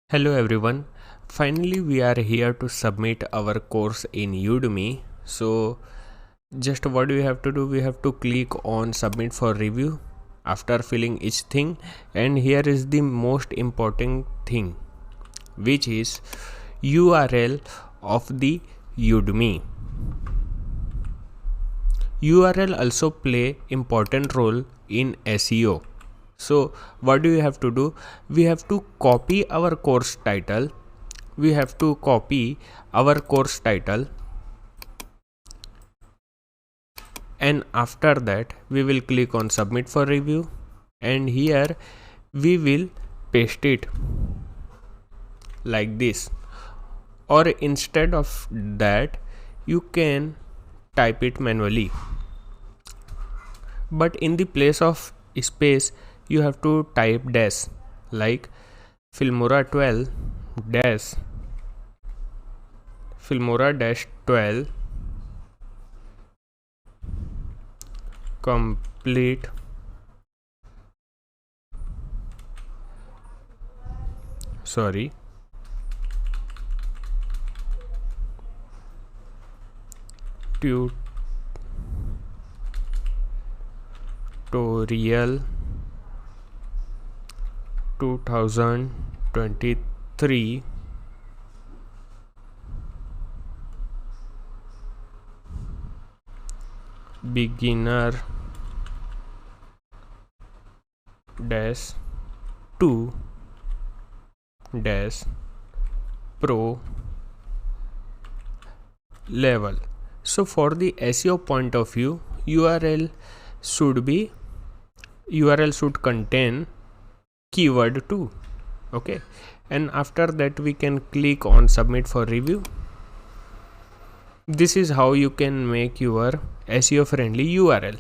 Hello everyone. Finally, we are here to submit our course in Udemy. So, just what we have to do, we have to click on submit for review after filling each thing. And here is the most important thing, which is URL of the Udemy. URL also play important role in SEO. So what do we have to do? We have to copy our course title. We have to copy our course title, and after that we will click on submit for review, and here we will paste it like this, or instead of that you can type it manually, but in the place of space you have to type dash, like Filmora 12 dash Filmora dash 12 complete tutorial 2023 beginner dash 2 dash pro level. So for the SEO point of view, URL should contain keyword 2. Okay, and after that we can click on submit for review. This is how you can make your SEO friendly URL.